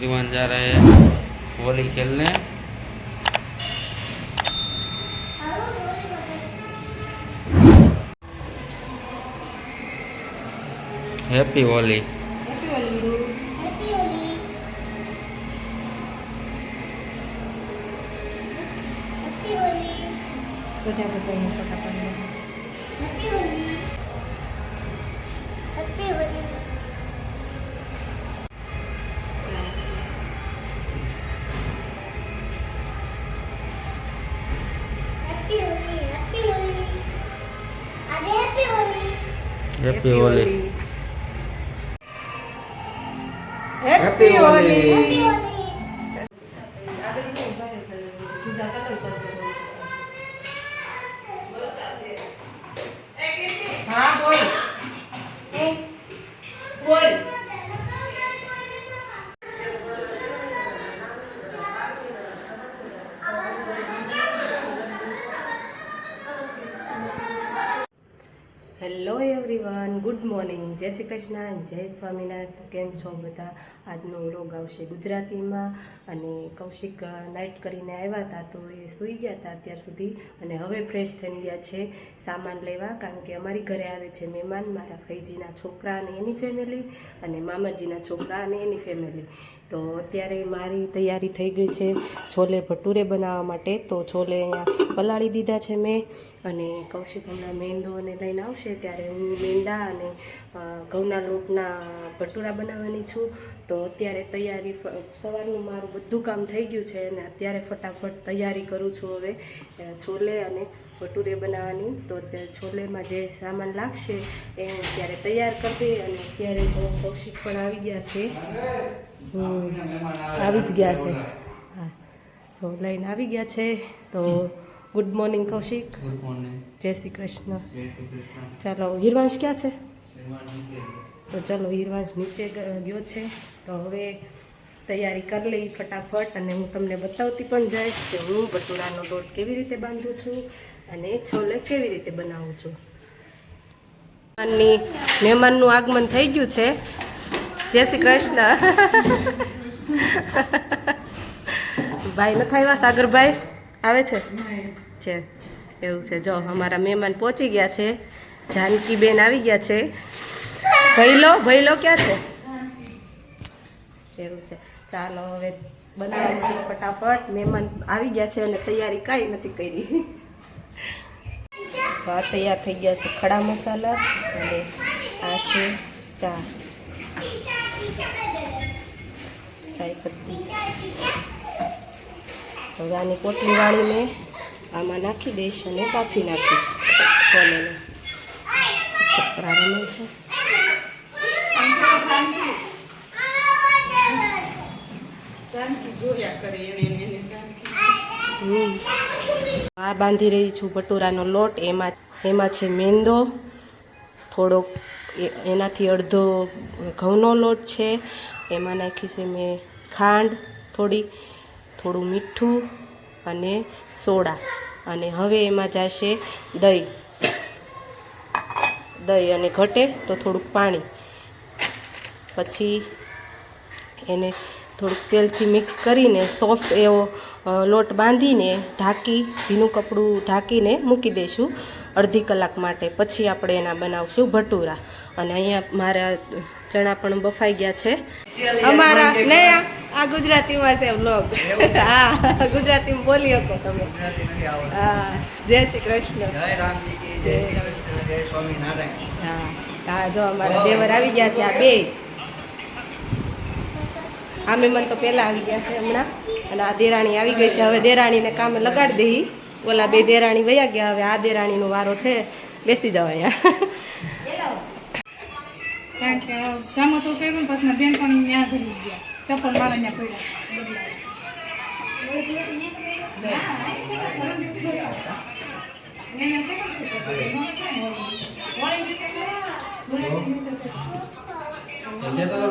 रिवान जा रहे हैं होली खेलने। हैप्पी होली। પછી આપણે કોઈને ફટાફટ हैप्पी होली। હેપી હોલી। હા બોલ બોલ। હેલો એવરીવન, ગુડ મોર્નિંગ, જય શ્રી કૃષ્ણ, જય સ્વામિનારાયણ। કેમ છો બધા? આજનો વ્લોગ આવશે ગુજરાતીમાં। અને કૌશિક નાઇટ કરીને આવ્યા હતા તો એ સૂઈ ગયા હતા અત્યાર સુધી, અને હવે ફ્રેશ થઈને ગયા છે સામાન લેવા, કારણ કે અમારી ઘરે આવે છે મહેમાન, મારા ફૈજીના છોકરા અને એની ફેમિલી, અને મામાજીના છોકરા અને એની ફેમિલી। તો અત્યારે મારી તૈયારી થઈ ગઈ છે છોલે ભટુરે બનાવવા માટે। તો છોલે અહીંયા પલાળી દીધા છે મેં, અને કૌશિક હમણાં મેંદોને લઈને આવશે ત્યારે હું મેંદા અને ઘઉંના લોટના ભટુરા બનાવવાની છું। તો અત્યારે તૈયારી, સવારનું મારું બધું કામ થઈ ગયું છે અને અત્યારે ફટાફટ તૈયારી કરું છું હવે છોલે અને ભટુરે બનાવવાની। તો અત્યારે છોલેમાં જે સામાન લાગશે એ હું અત્યારે તૈયાર કરી દઈ, અને અત્યારે જો કૌશિક પણ આવી ગયા છે, આવી જ ગયા છે, હા તો લઈને આવી ગયા છે। તો good morning Kaushik. Good morning. જય શ્રી કૃષ્ણ। જય શ્રી કૃષ્ણ। ચાલો, હિરવાંશ ક્યાં છે? તો ચલો, હિરવાંશ નીચે ગયો છે। તો હવે તૈયારી કરી લઈ ફટાફટ, અને હું તમને બતાવતી પણ જઈશ કે હું ભટુરાનો લોટ કેવી રીતે બાંધું છું અને છોલે કેવી રીતે બનાવું છું। મહેમાનનું આગમન થઈ ગયું છે। જય શ્રી કૃષ્ણ। ભાઈ નથી આવ્યા? સાગરભાઈ આવે છે? એવું છે। જો અમારા મહેમાન પહોંચી ગયા છે, જાનકીબેન આવી ગયા છે। ભૈલો ક્યાં છે? એવું છે। ચાલો હવે બનાવવાનું ફટાફટ, મહેમાન આવી ગયા છે અને તૈયારી કાંઈ નથી કરી। આ તૈયાર થઈ ગયા છે ખડા મસાલા, અને આ છે ચા, ચાય પત્તી। હવે આની પોટલી વાળીને આમાં નાખી દઈશ અને બાફી નાખીશ છોલેને। આ બાંધી રહી છું ભટુરાનો લોટ। એમાં છે મેંદો થોડોક, એનાથી અડધો ઘઉંનો લોટ છે, એમાં નાખી છે મેં ખાંડ થોડું મીઠું અને સોડા, અને હવે એમાં જશે દહીં, અને ઘટે તો થોડુંક પાણી। પછી એને થોડુંક તેલથી મિક્સ કરીને સોફ્ટ એવો લોટ બાંધીને ભીનું કપડું ઢાંકીને મૂકી દઈશું અડધી કલાક માટે। પછી આપણે એના બનાવશું ભટુરા। અને અહીંયા મારા ચણા પણ બફાઈ ગયા છે અમારા। નહીં, આ ગુજરાતીમાં છે વ્લોગ। હા, ગુજરાતીમાં બોલી શકો તમે। હા, જય શ્રી કૃષ્ણ। હા હા, જો અમારા દેવર આવી ગયા છે, આ બે। આ મહેમાન તો પહેલાં આવી ગયા છે હમણાં, અને આ દેરાણી આવી ગઈ છે। હવે દેરાણીને કામે લગાડી દઈ। ઓલા બે દેરાણી વયા ગયા, હવે આ દેરાણીનો વારો છે। બેસી જાવ અહીંયા।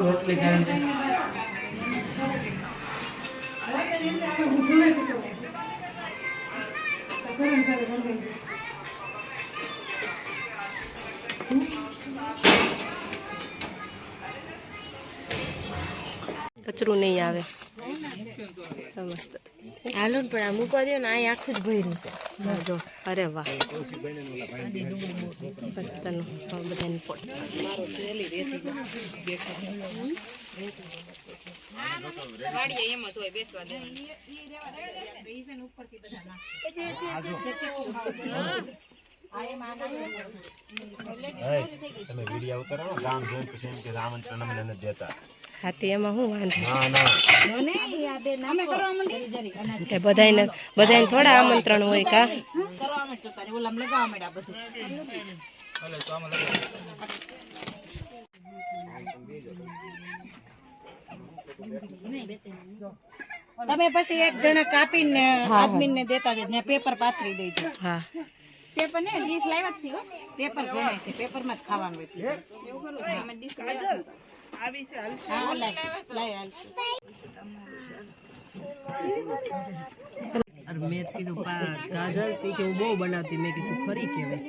રોટલી ખાઈ છે। કચરું નહીં આવે મસ્ત હાલો ને પણ આ મૂકવા દો ને આ આખું જ ભર્યું છે જો અરે વાહ મસ્તનું બધાની પોટ તમે વિડીયો ઉતારો ગામ જોઈને પછી એમ કે આમંત્રણ અમને નથી દેતા હા તે એમાં શું વાંધો ના કે બધાને થોડા આમંત્રણ હોય કા તમે પછી એક જણા કાપીને આદમીને દેતા જજો ને પેપર પાથરી દેજો હા પેપર ને ડીશ લાવ્યા જ છે પેપર ગણાય છે પેપર માં જ ખાવાનું હોય હા લાય હાલશે અરે મેં કીધું કાજલ કે હું બહુ બનાવતી મેં કીધું ખરી કહેવાય